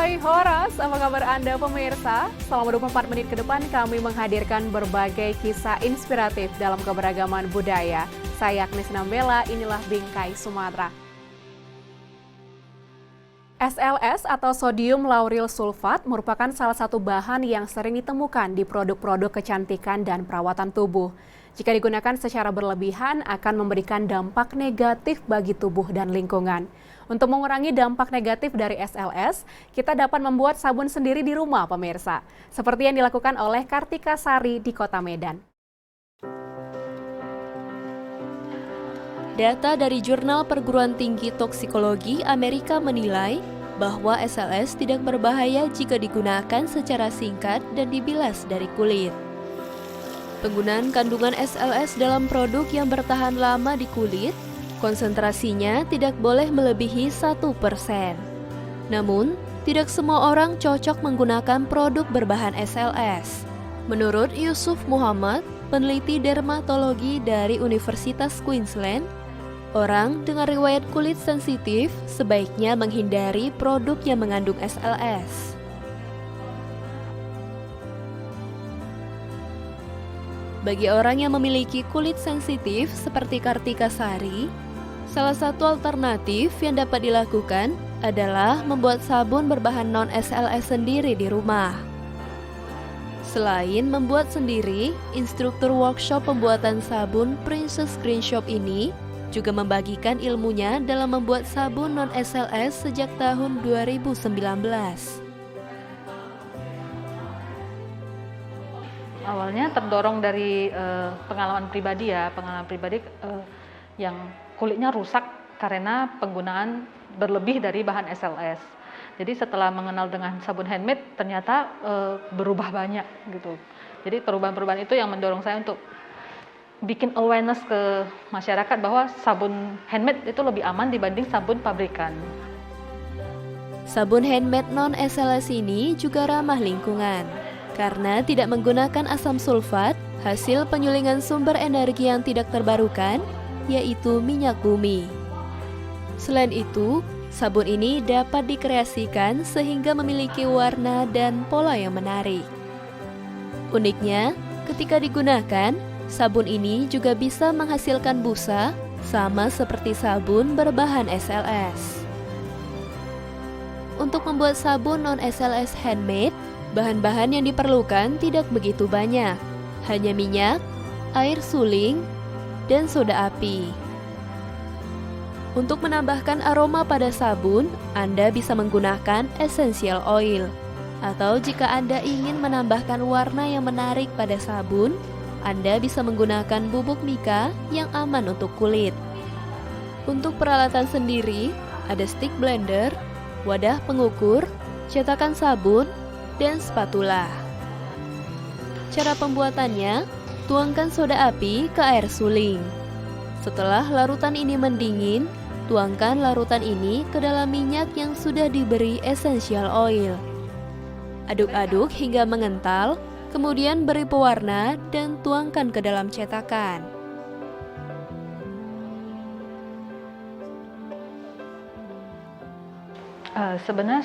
Hai Horas, apa kabar Anda pemirsa? Selama 24 menit ke depan kami menghadirkan berbagai kisah inspiratif dalam keberagaman budaya. Saya Agnes Nambela, inilah Bingkai Sumatera. SLS atau sodium lauryl sulfat merupakan salah satu bahan yang sering ditemukan di produk-produk kecantikan dan perawatan tubuh. Jika digunakan secara berlebihan akan memberikan dampak negatif bagi tubuh dan lingkungan. Untuk mengurangi dampak negatif dari SLS, kita dapat membuat sabun sendiri di rumah pemirsa. Seperti yang dilakukan oleh Kartika Sari di Kota Medan. Data dari Jurnal Perguruan Tinggi Toksikologi Amerika menilai bahwa SLS tidak berbahaya jika digunakan secara singkat dan dibilas dari kulit. Penggunaan kandungan SLS dalam produk yang bertahan lama di kulit, konsentrasinya tidak boleh melebihi 1%. Namun, tidak semua orang cocok menggunakan produk berbahan SLS. Menurut Yusuf Muhammad, peneliti dermatologi dari Universitas Queensland, orang dengan riwayat kulit sensitif sebaiknya menghindari produk yang mengandung SLS. Bagi orang yang memiliki kulit sensitif seperti Kartika Sari, salah satu alternatif yang dapat dilakukan adalah membuat sabun berbahan non-SLS sendiri di rumah. Selain membuat sendiri, instruktur workshop pembuatan sabun Princess Green Shop ini juga membagikan ilmunya dalam membuat sabun non-SLS sejak tahun 2019. Awalnya terdorong dari pengalaman pribadi yang kulitnya rusak karena penggunaan berlebih dari bahan SLS. Jadi setelah mengenal dengan sabun handmade ternyata berubah banyak gitu. Jadi perubahan-perubahan itu yang mendorong saya untuk bikin awareness ke masyarakat bahwa sabun handmade itu lebih aman dibanding sabun pabrikan. Sabun handmade non-SLS ini juga ramah lingkungan karena tidak menggunakan asam sulfat, hasil penyulingan sumber energi yang tidak terbarukan, yaitu minyak bumi. Selain itu, sabun ini dapat dikreasikan sehingga memiliki warna dan pola yang menarik. Uniknya, ketika digunakan, sabun ini juga bisa menghasilkan busa, sama seperti sabun berbahan SLS. Untuk membuat sabun non-SLS handmade, bahan-bahan yang diperlukan tidak begitu banyak, hanya minyak, air suling, dan soda api. Untuk menambahkan aroma pada sabun, Anda bisa menggunakan essential oil. Atau jika Anda ingin menambahkan warna yang menarik pada sabun, Anda bisa menggunakan bubuk mika yang aman untuk kulit. Untuk peralatan sendiri, ada stick blender, wadah pengukur, cetakan sabun, dan spatula. Cara pembuatannya, tuangkan soda api ke air suling. Setelah larutan ini mendingin, tuangkan larutan ini ke dalam minyak yang sudah diberi essential oil. Aduk-aduk hingga mengental, kemudian beri pewarna dan tuangkan ke dalam cetakan. Sebenarnya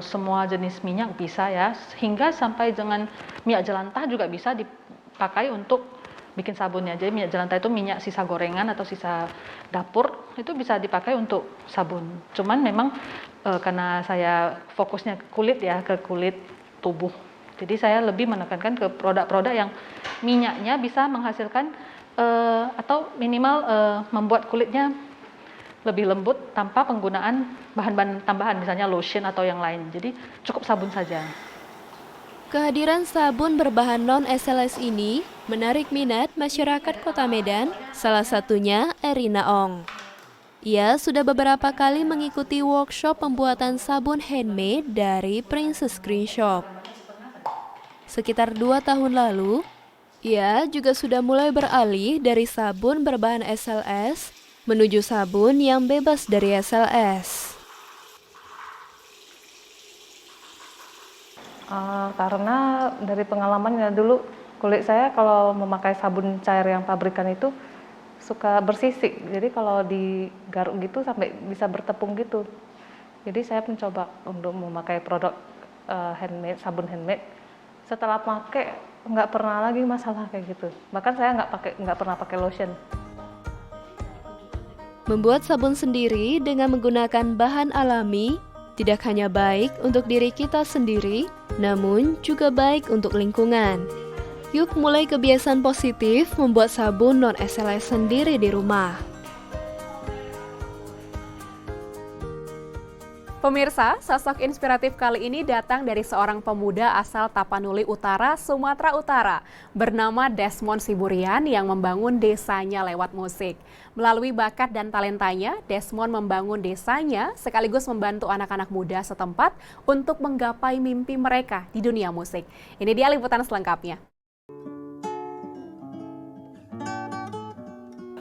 semua jenis minyak bisa ya, hingga sampai dengan minyak jelantah juga bisa dipakai untuk bikin sabunnya. Jadi minyak jelantah itu minyak sisa gorengan atau sisa dapur, itu bisa dipakai untuk sabun. Cuman memang karena saya fokusnya ke kulit ya, ke kulit tubuh. Jadi saya lebih menekankan ke produk-produk yang minyaknya bisa menghasilkan atau minimal membuat kulitnya lebih lembut tanpa penggunaan bahan-bahan tambahan, misalnya lotion atau yang lain. Jadi cukup sabun saja. Kehadiran sabun berbahan non-SLS ini menarik minat masyarakat Kota Medan, salah satunya Erina Ong. Ia sudah beberapa kali mengikuti workshop pembuatan sabun handmade dari Princess Green Shop. Sekitar 2 tahun lalu, ia juga sudah mulai beralih dari sabun berbahan SLS menuju sabun yang bebas dari SLS. Karena dari pengalamannya dulu, kulit saya kalau memakai sabun cair yang pabrikan itu suka bersisik. Jadi kalau digaruk gitu sampai bisa bertepung gitu. Jadi saya mencoba untuk memakai produk handmade, sabun handmade. Setelah pakai nggak pernah lagi masalah kayak gitu. Bahkan saya nggak pernah pakai lotion. Membuat sabun sendiri dengan menggunakan bahan alami tidak hanya baik untuk diri kita sendiri, namun juga baik untuk lingkungan. Yuk mulai kebiasaan positif membuat sabun non-SLS sendiri di rumah. Pemirsa, sosok inspiratif kali ini datang dari seorang pemuda asal Tapanuli Utara, Sumatera Utara, bernama Desmond Siburian yang membangun desanya lewat musik. Melalui bakat dan talentanya, Desmond membangun desanya sekaligus membantu anak-anak muda setempat untuk menggapai mimpi mereka di dunia musik. Ini dia liputan selengkapnya.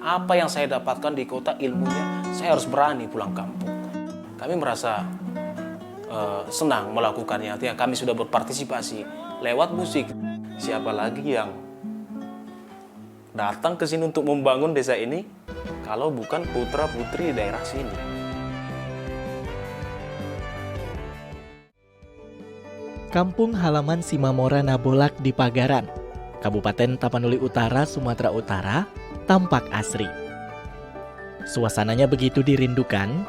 Apa yang saya dapatkan di kota, ilmunya, saya harus berani pulang kampung. Kami merasa senang melakukannya, artinya kami sudah berpartisipasi lewat musik. Siapa lagi yang datang ke sini untuk membangun desa ini kalau bukan putra-putri daerah sini. Kampung halaman Simamora Nabolak di Pagaran, Kabupaten Tapanuli Utara, Sumatera Utara, tampak asri. Suasananya begitu dirindukan,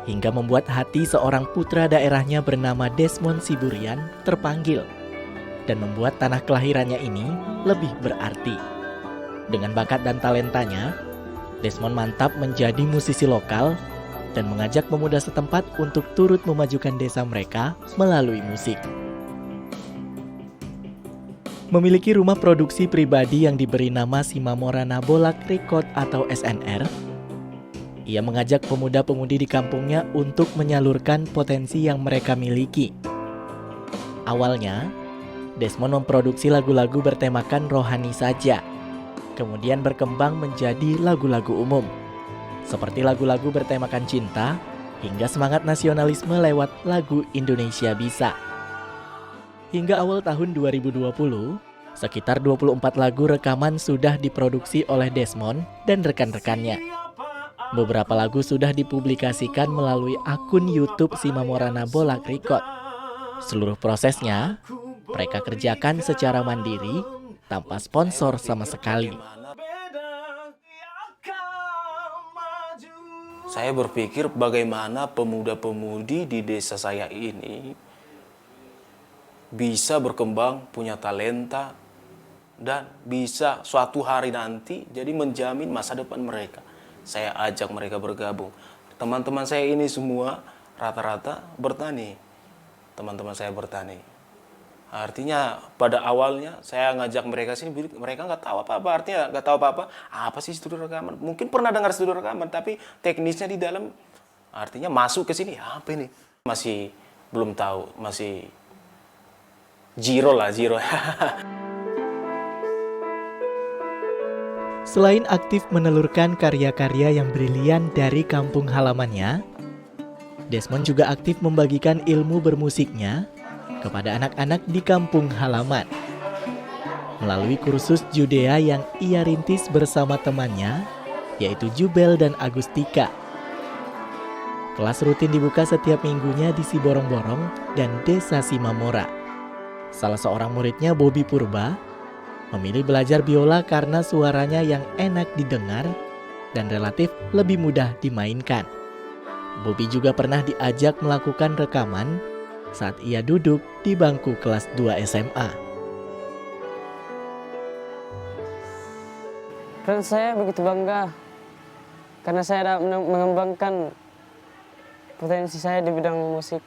hingga membuat hati seorang putra daerahnya bernama Desmond Siburian terpanggil dan membuat tanah kelahirannya ini lebih berarti. Dengan bakat dan talentanya, Desmond mantap menjadi musisi lokal dan mengajak pemuda setempat untuk turut memajukan desa mereka melalui musik. Memiliki rumah produksi pribadi yang diberi nama Simamora Nabolak Record atau SNR, ia mengajak pemuda-pemudi di kampungnya untuk menyalurkan potensi yang mereka miliki. Awalnya, Desmond memproduksi lagu-lagu bertemakan rohani saja, kemudian berkembang menjadi lagu-lagu umum, seperti lagu-lagu bertemakan cinta, hingga semangat nasionalisme lewat lagu Indonesia Bisa. Hingga awal tahun 2020, sekitar 24 lagu rekaman sudah diproduksi oleh Desmond dan rekan-rekannya. Beberapa lagu sudah dipublikasikan melalui akun YouTube Simamora Nabolak Record. Seluruh prosesnya mereka kerjakan secara mandiri tanpa sponsor sama sekali. Saya berpikir bagaimana pemuda-pemudi di desa saya ini bisa berkembang, punya talenta, dan bisa suatu hari nanti jadi menjamin masa depan mereka. Saya ajak mereka bergabung. Teman-teman saya ini semua rata-rata bertani. Teman-teman saya bertani. Artinya pada awalnya saya ngajak mereka sini, mereka nggak tahu apa-apa. Artinya nggak tahu apa-apa. Apa sih studio rekaman? Mungkin pernah dengar studio rekaman, tapi teknisnya di dalam, artinya masuk ke sini, apa ini? Masih belum tahu, masih zero. Selain aktif menelurkan karya-karya yang brilian dari kampung halamannya, Desmond juga aktif membagikan ilmu bermusiknya kepada anak-anak di kampung halaman. Melalui kursus Judea yang ia rintis bersama temannya, yaitu Jubel dan Agustika. Kelas rutin dibuka setiap minggunya di Siborong-Borong dan Desa Simamora. Salah seorang muridnya, Bobby Purba, memilih belajar biola karena suaranya yang enak didengar dan relatif lebih mudah dimainkan. Bobby juga pernah diajak melakukan rekaman saat ia duduk di bangku kelas 2 SMA. Dan saya begitu bangga karena saya dapat mengembangkan potensi saya di bidang musik.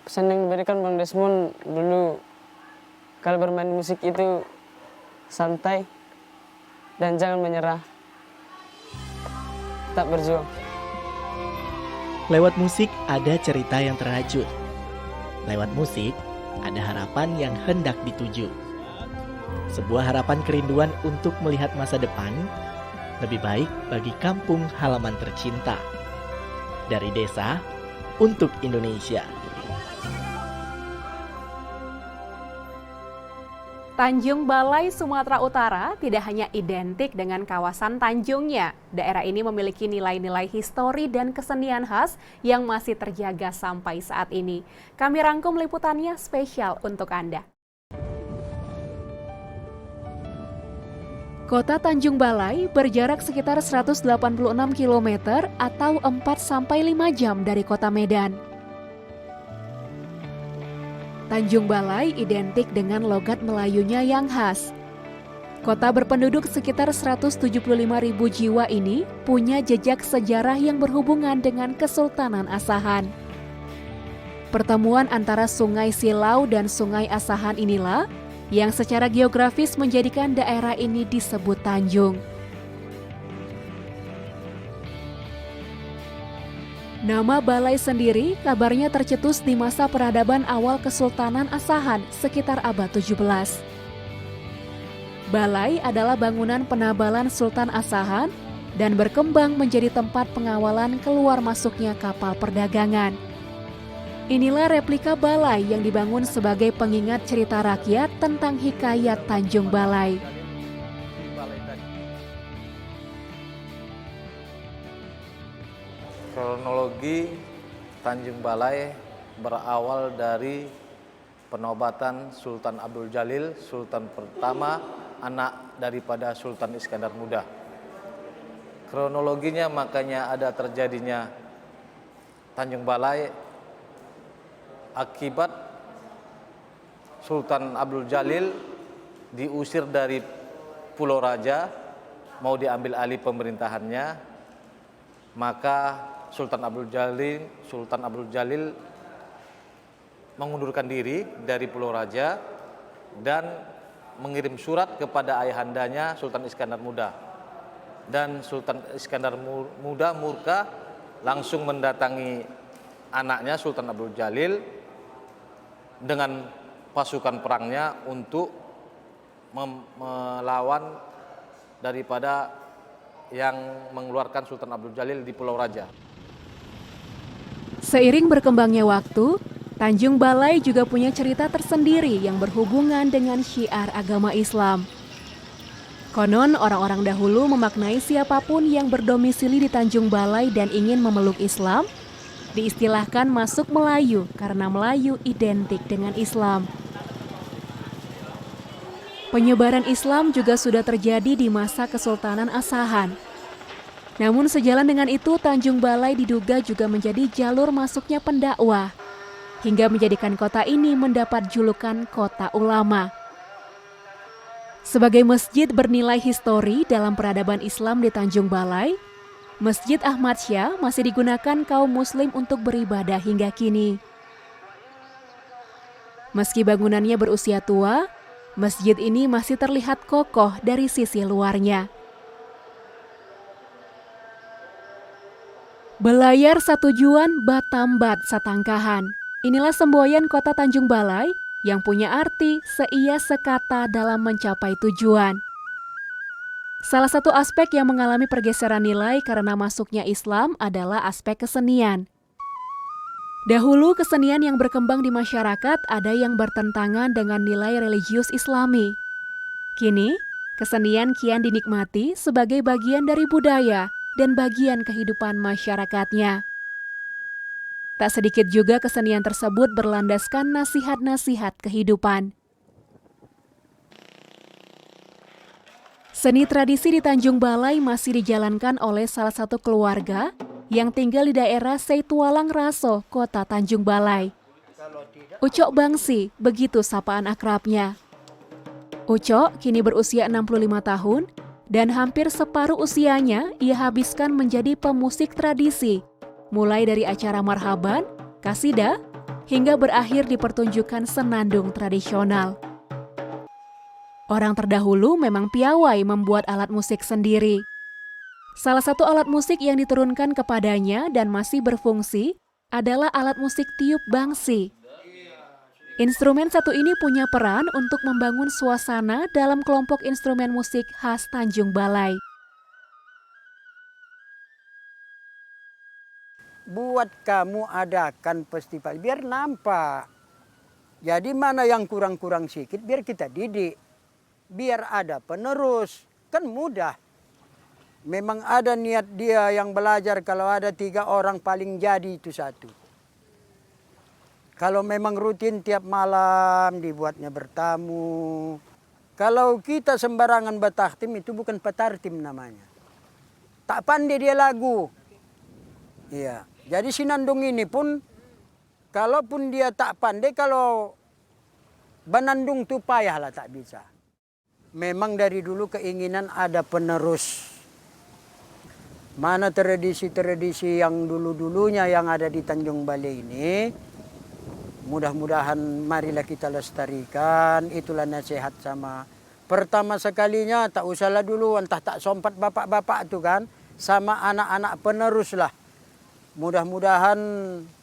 Pesan yang diberikan Bang Desmond dulu, kalau bermain musik itu santai dan jangan menyerah. Tetap berjuang. Lewat musik ada cerita yang terhajut. Lewat musik ada harapan yang hendak dituju. Sebuah harapan kerinduan untuk melihat masa depan lebih baik bagi kampung halaman tercinta. Dari desa untuk Indonesia. Tanjung Balai, Sumatera Utara tidak hanya identik dengan kawasan Tanjungnya. Daerah ini memiliki nilai-nilai histori dan kesenian khas yang masih terjaga sampai saat ini. Kami rangkum liputannya spesial untuk Anda. Kota Tanjung Balai berjarak sekitar 186 km atau 4-5 jam dari kota Medan. Tanjung Balai identik dengan logat Melayunya yang khas. Kota berpenduduk sekitar 175.000 jiwa ini punya jejak sejarah yang berhubungan dengan Kesultanan Asahan. Pertemuan antara Sungai Silau dan Sungai Asahan inilah yang secara geografis menjadikan daerah ini disebut Tanjung. Nama Balai sendiri kabarnya tercetus di masa peradaban awal Kesultanan Asahan sekitar abad 17. Balai adalah bangunan penabalan Sultan Asahan dan berkembang menjadi tempat pengawalan keluar masuknya kapal perdagangan. Inilah replika Balai yang dibangun sebagai pengingat cerita rakyat tentang hikayat Tanjung Balai. Kronologi Tanjung Balai berawal dari penobatan Sultan Abdul Jalil, Sultan pertama, anak daripada Sultan Iskandar Muda. Kronologinya makanya ada terjadinya Tanjung Balai akibat Sultan Abdul Jalil diusir dari Pulau Raja, mau diambil alih pemerintahannya, maka Sultan Abdul Jalil mengundurkan diri dari Pulau Raja dan mengirim surat kepada ayahandanya Sultan Iskandar Muda. Dan Sultan Iskandar Muda murka, langsung mendatangi anaknya Sultan Abdul Jalil dengan pasukan perangnya untuk melawan daripada yang mengeluarkan Sultan Abdul Jalil di Pulau Raja. Seiring berkembangnya waktu, Tanjung Balai juga punya cerita tersendiri yang berhubungan dengan syiar agama Islam. Konon orang-orang dahulu memaknai siapapun yang berdomisili di Tanjung Balai dan ingin memeluk Islam, diistilahkan masuk Melayu karena Melayu identik dengan Islam. Penyebaran Islam juga sudah terjadi di masa Kesultanan Asahan. Namun sejalan dengan itu, Tanjung Balai diduga juga menjadi jalur masuknya pendakwah, hingga menjadikan kota ini mendapat julukan Kota Ulama. Sebagai masjid bernilai histori dalam peradaban Islam di Tanjung Balai, Masjid Ahmad Syah masih digunakan kaum muslim untuk beribadah hingga kini. Meski bangunannya berusia tua, masjid ini masih terlihat kokoh dari sisi luarnya. Belayar satujuan batambat satangkahan. Inilah semboyan kota Tanjung Balai yang punya arti seia sekata dalam mencapai tujuan. Salah satu aspek yang mengalami pergeseran nilai karena masuknya Islam adalah aspek kesenian. Dahulu kesenian yang berkembang di masyarakat ada yang bertentangan dengan nilai religius Islami. Kini, kesenian kian dinikmati sebagai bagian dari budaya dan bagian kehidupan masyarakatnya. Tak sedikit juga kesenian tersebut berlandaskan nasihat-nasihat kehidupan. Seni tradisi di Tanjung Balai masih dijalankan oleh salah satu keluarga yang tinggal di daerah Seitualang Raso, Kota Tanjung Balai. Ucok Bangsi, begitu sapaan akrabnya. Ucok kini berusia 65 tahun dan hampir separuh usianya ia habiskan menjadi pemusik tradisi, mulai dari acara marhaban, kasidah, hingga berakhir di pertunjukan senandung tradisional. Orang terdahulu memang piawai membuat alat musik sendiri. Salah satu alat musik yang diturunkan kepadanya dan masih berfungsi adalah alat musik tiup bangsi. Instrumen satu ini punya peran untuk membangun suasana dalam kelompok instrumen musik khas Tanjung Balai. Buat kamu adakan festival biar nampak. Jadi mana yang kurang-kurang sedikit biar kita didik. biar ada penerus. Kan mudah. Memang ada niat dia yang belajar, kalau ada 3 orang paling jadi itu 1. Kalau memang rutin tiap malam dibuatnya bertamu. Kalau kita sembarangan batahtim itu bukan petartim namanya. Tak pandai dia lagu. Iya. Jadi Sinandung ini pun, kalaupun dia tak pandai, kalau Banandung tuh payahlah tak bisa. Memang dari dulu keinginan ada penerus. Mana tradisi-tradisi yang dulu-dulunya yang ada di Tanjung Balai ini, mudah-mudahan marilah kita lestarikan. Itulah nasihat sama pertama sekalinya, tak usahlah dulu entah tak sompat bapak-bapak tu kan, sama anak-anak penerus lah. Mudah-mudahan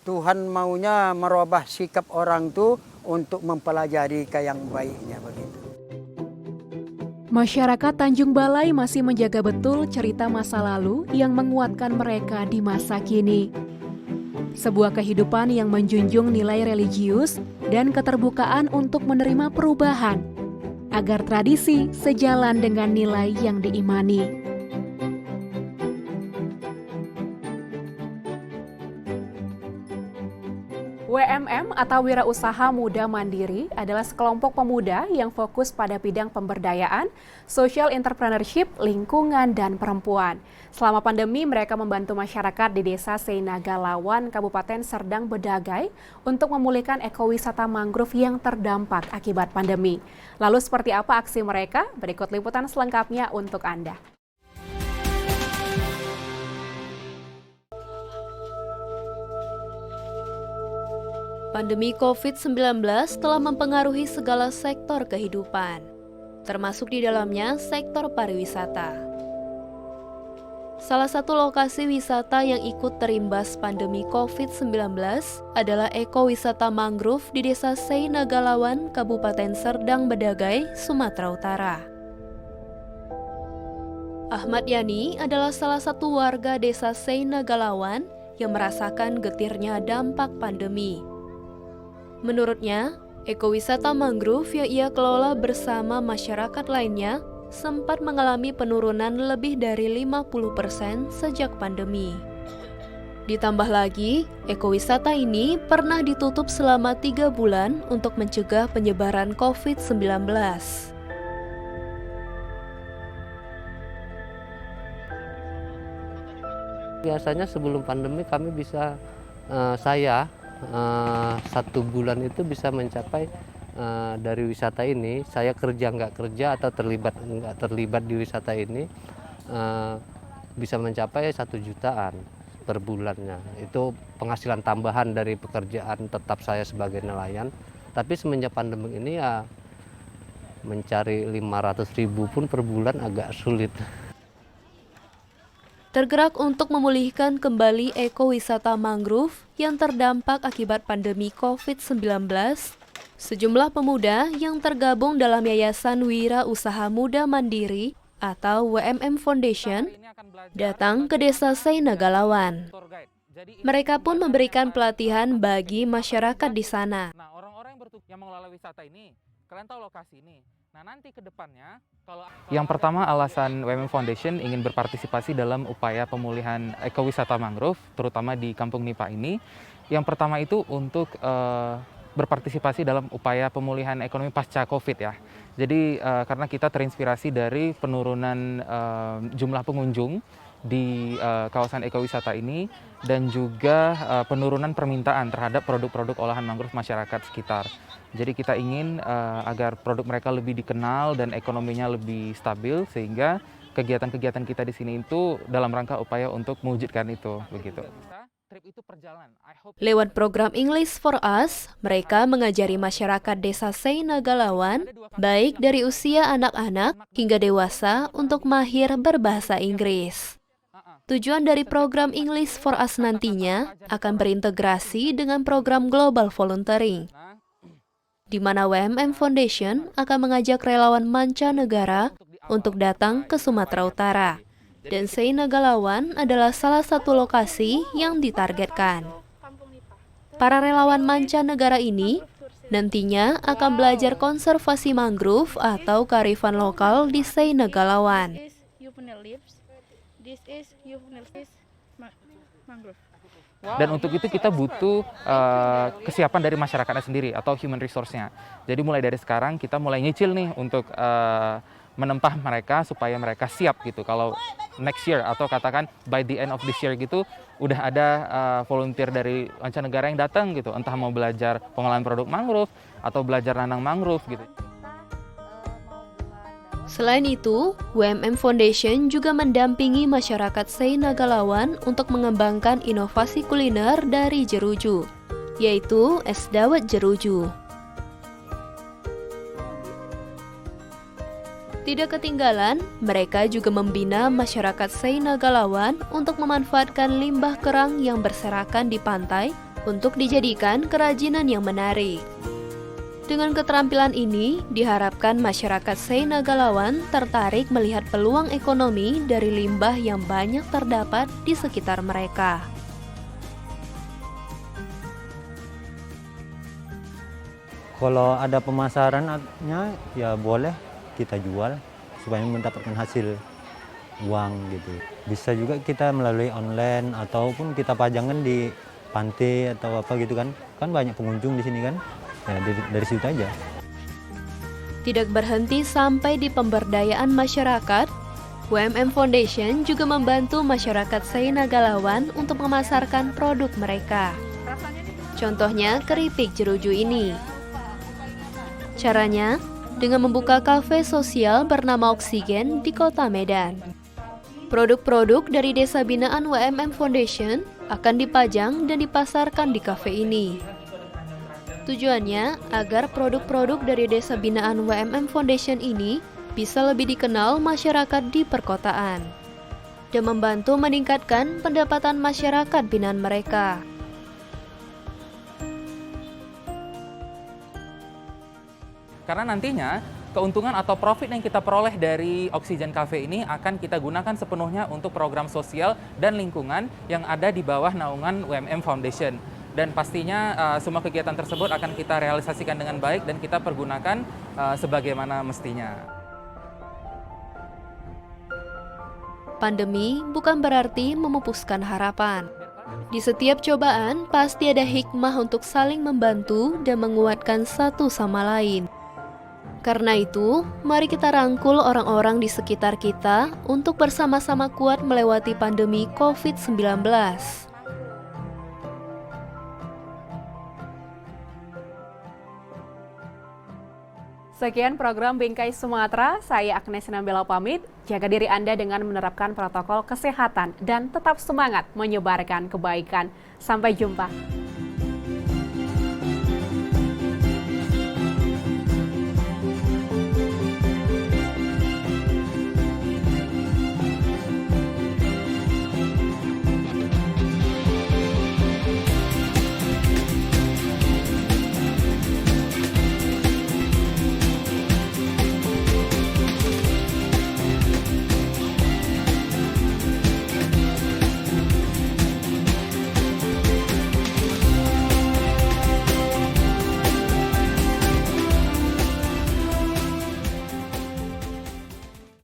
Tuhan maunya merubah sikap orang tu untuk mempelajari ke yang baiknya begitu. Masyarakat Tanjung Balai masih menjaga betul cerita masa lalu yang menguatkan mereka di masa kini. Sebuah kehidupan yang menjunjung nilai religius dan keterbukaan untuk menerima perubahan, agar tradisi sejalan dengan nilai yang diimani. WMM atau Wirausaha Muda Mandiri adalah sekelompok pemuda yang fokus pada bidang pemberdayaan, social entrepreneurship, lingkungan, dan perempuan. Selama pandemi, mereka membantu masyarakat di Desa Seinagalawan, Kabupaten Serdang Bedagai untuk memulihkan ekowisata mangrove yang terdampak akibat pandemi. Lalu seperti apa aksi mereka? Berikut liputan selengkapnya untuk Anda. Pandemi COVID-19 telah mempengaruhi segala sektor kehidupan, termasuk di dalamnya sektor pariwisata. Salah satu lokasi wisata yang ikut terimbas pandemi COVID-19 adalah ekowisata mangrove di Desa Seinagalawan, Kabupaten Serdang Bedagai, Sumatera Utara. Ahmad Yani adalah salah satu warga Desa Seinagalawan yang merasakan getirnya dampak pandemi. Menurutnya, ekowisata mangrove yang ia kelola bersama masyarakat lainnya sempat mengalami penurunan lebih dari 50% sejak pandemi. Ditambah lagi, ekowisata ini pernah ditutup selama 3 bulan untuk mencegah penyebaran COVID-19. Biasanya sebelum pandemi kami bisa, 1 bulan itu bisa mencapai, dari wisata ini, saya kerja nggak kerja atau nggak terlibat di wisata ini, bisa mencapai 1 jutaan per bulannya. Itu penghasilan tambahan dari pekerjaan tetap saya sebagai nelayan. Tapi semenjak pandemi ini ya mencari 500.000 pun per bulan agak sulit. Tergerak untuk memulihkan kembali ekowisata mangrove yang terdampak akibat pandemi COVID-19, sejumlah pemuda yang tergabung dalam Yayasan Wirausaha Muda Mandiri atau WMM Foundation datang ke Desa Seinagalawan. Mereka pun memberikan pelatihan bagi masyarakat di sana. Nah, orang-orang yang mengelola wisata ini, kalian tahu lokasi ini. Nah, nanti ke depannya, yang pertama, alasan WMM Foundation ingin berpartisipasi dalam upaya pemulihan ekowisata mangrove, terutama di Kampung Nipa ini. Yang pertama itu untuk berpartisipasi dalam upaya pemulihan ekonomi pasca COVID ya. Jadi karena kita terinspirasi dari penurunan jumlah pengunjung di kawasan ekowisata ini dan juga penurunan permintaan terhadap produk-produk olahan mangrove masyarakat sekitar. Jadi kita ingin agar produk mereka lebih dikenal dan ekonominya lebih stabil, sehingga kegiatan-kegiatan kita di sini itu dalam rangka upaya untuk mewujudkan itu, begitu. Lewat program English for Us, mereka mengajari masyarakat Desa Seinagalawan, baik dari usia anak-anak hingga dewasa, untuk mahir berbahasa Inggris. Tujuan dari program English for Us nantinya akan berintegrasi dengan program Global Volunteering, di mana WMM Foundation akan mengajak relawan mancanegara untuk datang ke Sumatera Utara. Dan Seinagalawan adalah salah satu lokasi yang ditargetkan. Para relawan mancanegara ini Nantinya akan belajar konservasi mangrove atau kearifan lokal di Sei Negalawan. Dan untuk itu kita butuh kesiapan dari masyarakatnya sendiri atau human resource-nya. Jadi mulai dari sekarang kita mulai nyicil nih untuk menempah mereka supaya mereka siap gitu. Kalau next year atau katakan by the end of this year gitu udah ada volunteer dari mancanegara yang datang gitu, entah mau belajar pengolahan produk mangrove atau belajar nanam mangrove gitu. Selain itu, WMM Foundation juga mendampingi masyarakat Sei Negalawan untuk mengembangkan inovasi kuliner dari jeruju, yaitu es dawet jeruju. Tidak ketinggalan, mereka juga membina masyarakat Sei Negalawan untuk memanfaatkan limbah kerang yang berserakan di pantai untuk dijadikan kerajinan yang menarik. Dengan keterampilan ini, diharapkan masyarakat Sei Negalawan tertarik melihat peluang ekonomi dari limbah yang banyak terdapat di sekitar mereka. Kalau ada pemasarannya, ya boleh kita jual supaya mendapatkan hasil uang gitu. Bisa juga kita melalui online ataupun kita pajangan di pantai atau apa gitu kan. Kan banyak pengunjung di sini kan. Ya dari situ aja. Tidak berhenti sampai di pemberdayaan masyarakat, WMM Foundation juga membantu masyarakat Sei Negalawan untuk memasarkan produk mereka. Contohnya keripik jeruju ini. Caranya dengan membuka kafe sosial bernama Oksigen di Kota Medan. Produk-produk dari Desa Binaan WMM Foundation akan dipajang dan dipasarkan di kafe ini. Tujuannya agar produk-produk dari Desa Binaan WMM Foundation ini bisa lebih dikenal masyarakat di perkotaan dan membantu meningkatkan pendapatan masyarakat binaan mereka. Karena nantinya keuntungan atau profit yang kita peroleh dari Oksigen Cafe ini akan kita gunakan sepenuhnya untuk program sosial dan lingkungan yang ada di bawah naungan WMM Foundation. Dan pastinya semua kegiatan tersebut akan kita realisasikan dengan baik dan kita pergunakan sebagaimana mestinya. Pandemi bukan berarti memupuskan harapan. Di setiap cobaan pasti ada hikmah untuk saling membantu dan menguatkan satu sama lain. Karena itu, mari kita rangkul orang-orang di sekitar kita untuk bersama-sama kuat melewati pandemi COVID-19. Sekian program Bingkai Sumatera, saya Agnes Nambela pamit. Jaga diri Anda dengan menerapkan protokol kesehatan dan tetap semangat menyebarkan kebaikan. Sampai jumpa.